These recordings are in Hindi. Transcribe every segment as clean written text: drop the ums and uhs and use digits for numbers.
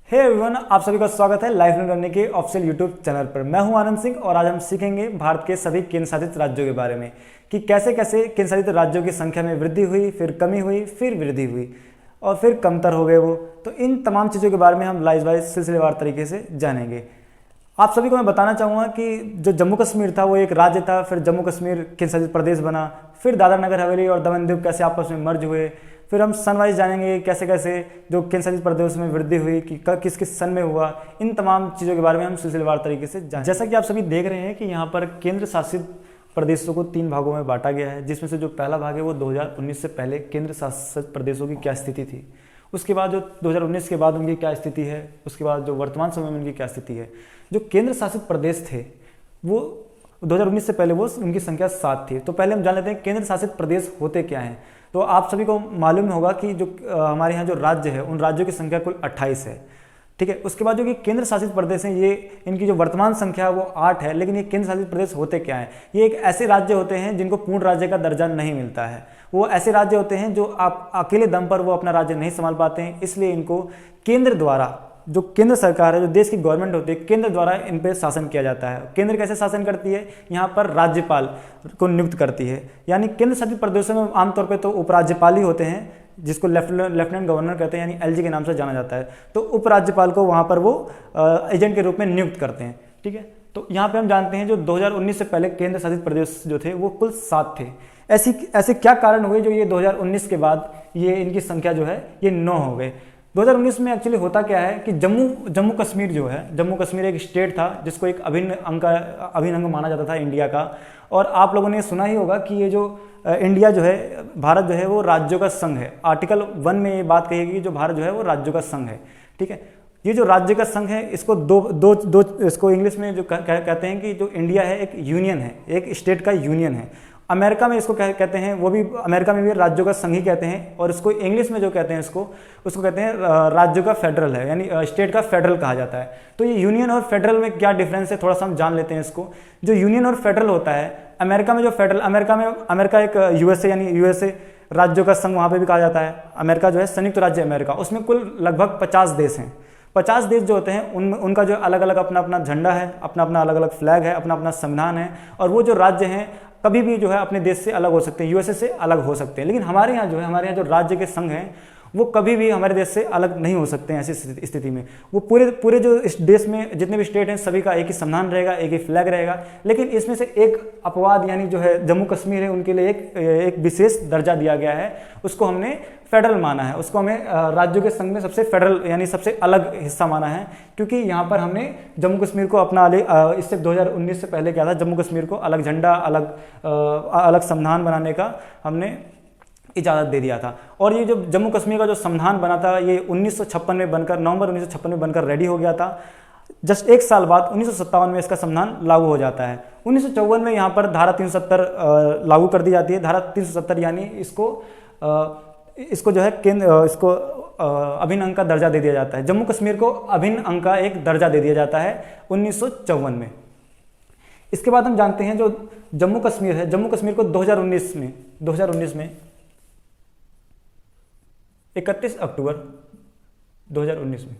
हे एवरीवन, आप सभी का स्वागत है लाइफ लर्न करने के ऑफिशियल यूट्यूब चैनल पर। मैं हूं आनंद सिंह और आज हम सीखेंगे भारत के सभी केंद्र शासित राज्यों के बारे में कि कैसे कैसे केंद्र शासित राज्यों की संख्या में वृद्धि हुई, फिर कमी हुई, फिर वृद्धि हुई और फिर कमतर हो गए वो। तो इन तमाम चीज़ों के बारे में हम लाइव वाइज सिलसिलेवार तरीके से जानेंगे। आप सभी को मैं बताना चाहूँगा कि जो जम्मू कश्मीर था वो एक राज्य था, फिर जम्मू कश्मीर केंद्र शासित प्रदेश बना, फिर दादरा नगर हवेली और दमन दीव कैसे आपस में मर्ज हुए, फिर हम सन वाइज जानेंगे कैसे कैसे जो केंद्र शासित प्रदेश में वृद्धि हुई कि किस किस सन में हुआ। इन तमाम चीज़ों के बारे में हम सिलसिलेवार तरीके से जानेंगे। जैसा कि आप सभी देख रहे हैं कि यहाँ पर केंद्र शासित प्रदेशों को 3 भागों में बांटा गया है, जिसमें से जो पहला भाग है वो 2019 से पहले केंद्र शासित प्रदेशों की क्या स्थिति थी, उसके बाद जो 2019 के बाद उनकी क्या स्थिति है, उसके बाद जो वर्तमान समय में उनकी क्या स्थिति है। जो केंद्र शासित प्रदेश थे वो 2019 से पहले वो उनकी संख्या 7 थी। तो पहले हम जान लेते हैं केंद्र शासित प्रदेश होते क्या हैं। तो आप सभी को मालूम होगा कि जो हमारे यहाँ जो राज्य है उन राज्यों की संख्या कुल 28 है, ठीक है। उसके बाद जो कि केंद्र शासित प्रदेश हैं, ये इनकी जो वर्तमान संख्या है वो 8 है। लेकिन ये केंद्र शासित प्रदेश होते क्या हैं? ये एक ऐसे राज्य होते हैं जिनको पूर्ण राज्य का दर्जा नहीं मिलता है। वो ऐसे राज्य होते हैं जो आप अकेले दम पर वो अपना राज्य नहीं संभाल पाते हैं, इसलिए इनको केंद्र द्वारा, जो केंद्र सरकार है, जो देश की गवर्नमेंट होती है, केंद्र द्वारा इन पर शासन किया जाता है। केंद्र कैसे शासन करती है? यहाँ पर राज्यपाल को नियुक्त करती है। यानी केंद्र शासित प्रदेशों में आमतौर पर तो उपराज्यपाल ही होते हैं, जिसको लेफ्टिनेंट गवर्नर कहते हैं, यानी एलजी के नाम से जाना जाता है। तो उपराज्यपाल को वहाँ पर वो एजेंट के रूप में नियुक्त करते हैं, ठीक है। तो यहाँ पे हम जानते हैं जो 2019 से पहले केंद्र शासित प्रदेश जो थे वो कुल 7 थे। ऐसे क्या कारण हुए जो ये 2019 के बाद ये इनकी संख्या जो है ये 9 हो गए। 2019 में एक्चुअली होता क्या है कि जम्मू कश्मीर जो है, जम्मू कश्मीर एक स्टेट था जिसको एक अभिन्न अंग माना जाता था इंडिया का। और आप लोगों ने सुना ही होगा कि ये जो इंडिया जो है, भारत जो है वो राज्यों का संघ है। आर्टिकल 1 में ये बात कही गई कि जो भारत जो है वो राज्यों का संघ है, ठीक है। ये जो राज्य का संघ है इसको दो इसको इंग्लिश में जो कहते हैं कि जो इंडिया है एक यूनियन है, एक स्टेट का यूनियन है। अमेरिका में इसको कहते हैं, वो भी अमेरिका में भी राज्यों का संघ ही कहते हैं। और इसको इंग्लिश में जो कहते हैं उसको कहते हैं राज्यों का फेडरल है, यानी स्टेट का फेडरल कहा जाता है। तो ये यूनियन और फेडरल में क्या डिफरेंस है थोड़ा सा हम जान लेते हैं इसको। जो यूनियन और फेडरल होता है, अमेरिका में जो फेडरल, अमेरिका एक यूएसए यानी यूएसए राज्यों का संघ वहाँ पे भी कहा जाता है। अमेरिका जो है संयुक्त राज्य अमेरिका, उसमें कुल लगभग 50 देश हैं। 50 देश जो होते हैं उनका जो अलग अलग अपना अपना झंडा है, अपना अपना अलग अलग फ्लैग है, अपना अपना संविधान है। और वो जो राज्य हैं कभी भी जो है अपने देश से अलग हो सकते हैं, यूएसए से अलग हो सकते हैं। लेकिन हमारे यहाँ जो है, हमारे यहाँ जो राज्य के संघ हैं वो कभी भी हमारे देश से अलग नहीं हो सकते हैं। ऐसी स्थिति में वो पूरे जो इस देश में जितने भी स्टेट हैं सभी का एक ही संविधान रहेगा, एक ही फ्लैग रहेगा। लेकिन इसमें से एक अपवाद यानी जो है जम्मू कश्मीर है, उनके लिए एक विशेष दर्जा दिया गया है। उसको हमने फेडरल माना है, उसको हमें राज्यों के संघ में सबसे फेडरल यानी सबसे अलग हिस्सा माना है। क्योंकि यहाँ पर हमने जम्मू कश्मीर को अपना इससे 2019 से पहले क्या था, जम्मू कश्मीर को अलग झंडा, अलग संविधान बनाने का हमने इजाज़त दे दिया था। और ये जो जम्मू कश्मीर का जो संविधान बना था ये 1956 में बनकर, नवंबर 1956 में बनकर रेडी हो गया था। जस्ट 1 साल बाद 1957 में इसका संविधान लागू हो जाता है। 1954 में यहाँ पर धारा 370 लागू कर दी जाती है। धारा 370 यानी इसको जो है इसको अभिन्न अंग का दर्जा दे दिया जाता है। जम्मू कश्मीर को अभिन्न अंग का एक दर्जा दे दिया जाता है 1954 में। इसके बाद हम जानते हैं जो जम्मू कश्मीर है, जम्मू कश्मीर को 2019 में 31 अक्टूबर 2019 में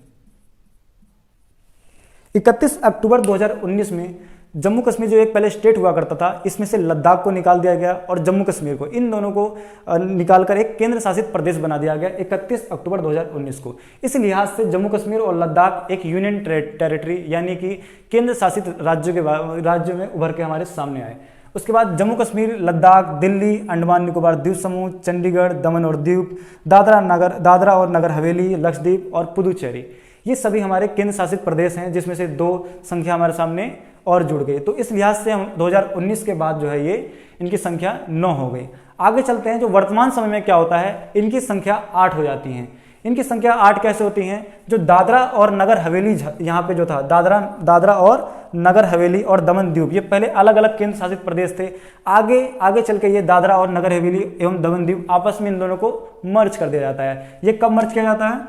31 अक्टूबर 2019 में जम्मू कश्मीर जो एक पहले स्टेट हुआ करता था, इसमें से लद्दाख को निकाल दिया गया और जम्मू कश्मीर को, इन दोनों को निकालकर एक केंद्र शासित प्रदेश बना दिया गया 31 अक्टूबर 2019 को। इस लिहाज से जम्मू कश्मीर और लद्दाख एक यूनियन टेरिटरी यानी कि केंद्र शासित राज्यों में उभर के हमारे सामने आए। उसके बाद जम्मू कश्मीर, लद्दाख, दिल्ली, अंडमान निकोबार द्वीप समूह, चंडीगढ़, दमन और दीव, दादरा और नगर हवेली, लक्षद्वीप और पुदुचेरी, ये सभी हमारे केंद्र शासित प्रदेश हैं, जिसमें से 2 संख्या हमारे सामने और जुड़ गई। तो इस लिहाज से हम 2019 के बाद जो है ये इनकी संख्या 9 हो गई। आगे चलते हैं, जो वर्तमान समय में क्या होता है, इनकी संख्या 8 हो जाती है। इनकी संख्या 8 कैसे होती हैं? जो दादरा और नगर हवेली यहाँ पे जो था, दादरा और नगर हवेली और दमन दीव, ये पहले अलग अलग केंद्र शासित प्रदेश थे। आगे चल के ये दादरा और नगर हवेली एवं दमन दीव आपस में इन दोनों को मर्ज कर दिया जाता है। ये कब मर्ज किया जाता है?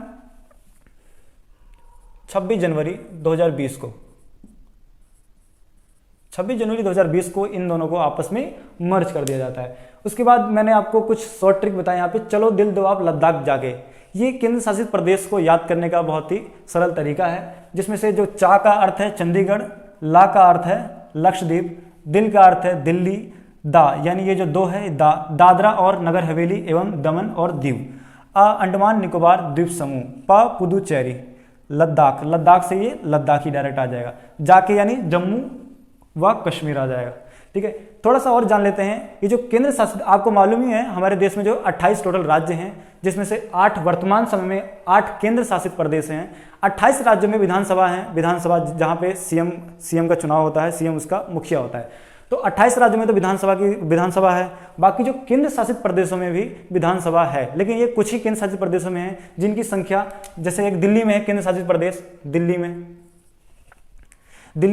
26 जनवरी 2020 को। 26 जनवरी 2020 को इन दोनों को आपस में मर्ज कर दिया जाता है। उसके बाद मैंने आपको कुछ शॉर्ट ट्रिक बताया यहाँ पे, चलो दिल दो आप लद्दाख जाके। ये केंद्र शासित प्रदेश को याद करने का बहुत ही सरल तरीका है, जिसमें से जो चा का अर्थ है चंडीगढ़, ला का अर्थ है लक्षद्वीप, दिल का अर्थ है दिल्ली, दा यानी ये जो दो है दादरा और नगर हवेली एवं दमन और दीव, अंडमान निकोबार द्वीप समूह, पुदुचेरी, लद्दाख, लद्दाख से ये लद्दाख ही डायरेक्ट आ जाएगा, जाके यानी जम्मू व कश्मीर आ जाएगा। ठीक है, थोड़ा सा और जान लेते हैं। ये जो केंद्र शासित, आपको मालूम ही है हमारे देश में जो 28 टोटल राज्य हैं, जिसमें से 8 वर्तमान समय में 8 केंद्र शासित प्रदेश हैं। 28 राज्यों में विधानसभा है, विधानसभा जहाँ पे सीएम का चुनाव होता है, सीएम उसका मुखिया होता है। तो 28 राज्यों में तो विधानसभा है, बाकी जो केंद्र शासित प्रदेशों में भी विधानसभा है, लेकिन ये कुछ ही केंद्र शासित प्रदेशों में है जिनकी संख्या, जैसे एक दिल्ली में है केंद्र शासित प्रदेश, दिल्ली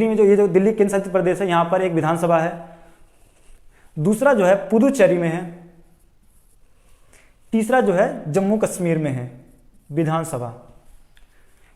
में जो ये जो दिल्ली केंद्र शासित प्रदेश है, यहाँ पर एक विधानसभा है। दूसरा जो है पुदुचेरी में है, तीसरा जो है जम्मू कश्मीर में है विधानसभा।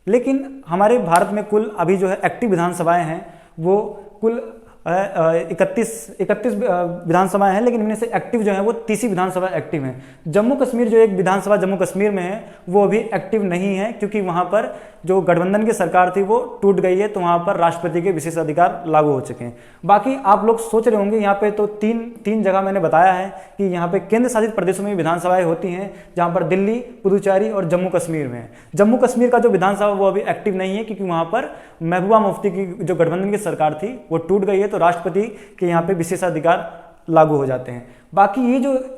लेकिन हमारे भारत में कुल अभी जो है एक्टिव विधानसभाएं हैं वो कुल 31 विधानसभाएं हैं, लेकिन इनमें से एक्टिव जो है वो 30 विधानसभा एक्टिव हैं। जम्मू कश्मीर जो एक विधानसभा जम्मू कश्मीर में है वो अभी एक्टिव नहीं है, क्योंकि वहां पर जो गठबंधन की सरकार थी वो टूट गई है, तो वहां पर राष्ट्रपति के विशेष अधिकार लागू हो चुके हैं। बाकी आप लोग सोच रहे होंगे यहाँ पे तो तीन जगह मैंने बताया है कि यहाँ पे केंद्र शासित प्रदेशों में विधानसभाएं होती हैं, जहां पर दिल्ली, पुदुचेरी और जम्मू कश्मीर में है। जम्मू कश्मीर का जो विधानसभा वो अभी एक्टिव नहीं है, क्योंकि वहां पर महबूबा मुफ्ती की जो गठबंधन की सरकार थी वो टूट गई है, तो राष्ट्रपति के यहाँ पे विशेषाधिकार लागू हो जाते हैं। बाकी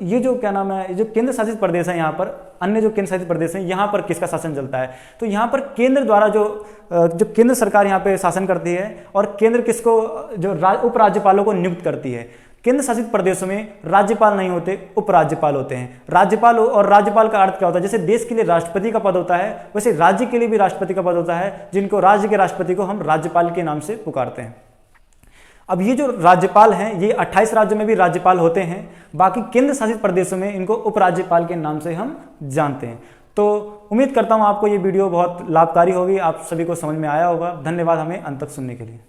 ये जो क्या नाम है, ये जो केंद्र शासित प्रदेश है, यहाँ पर अन्य जो केंद्र शासित प्रदेश हैं, यहाँ पर किसका शासन चलता है? तो यहाँ पर केंद्र द्वारा जो केंद्र सरकार यहाँ पे शासन करती है, और केंद्र किसको, जो उपराज्यपालों को नियुक्त करती है। केंद्र शासित प्रदेशों में राज्यपाल नहीं होते, उपराज्यपाल होते हैं। राज्यपाल और राज्यपाल का अर्थ क्या होता है? जैसे देश के लिए राष्ट्रपति का पद होता है, वैसे राज्य के लिए भी राष्ट्रपति का पद होता है, जिनको राज्य के राष्ट्रपति को हम राज्यपाल के नाम से पुकारते हैं। अब ये जो राज्यपाल हैं, ये 28 राज्यों में भी राज्यपाल होते हैं, बाकी केंद्र शासित प्रदेशों में इनको उपराज्यपाल के नाम से हम जानते हैं। तो उम्मीद करता हूं आपको ये वीडियो बहुत लाभकारी होगी, आप सभी को समझ में आया होगा। धन्यवाद हमें अंत तक सुनने के लिए।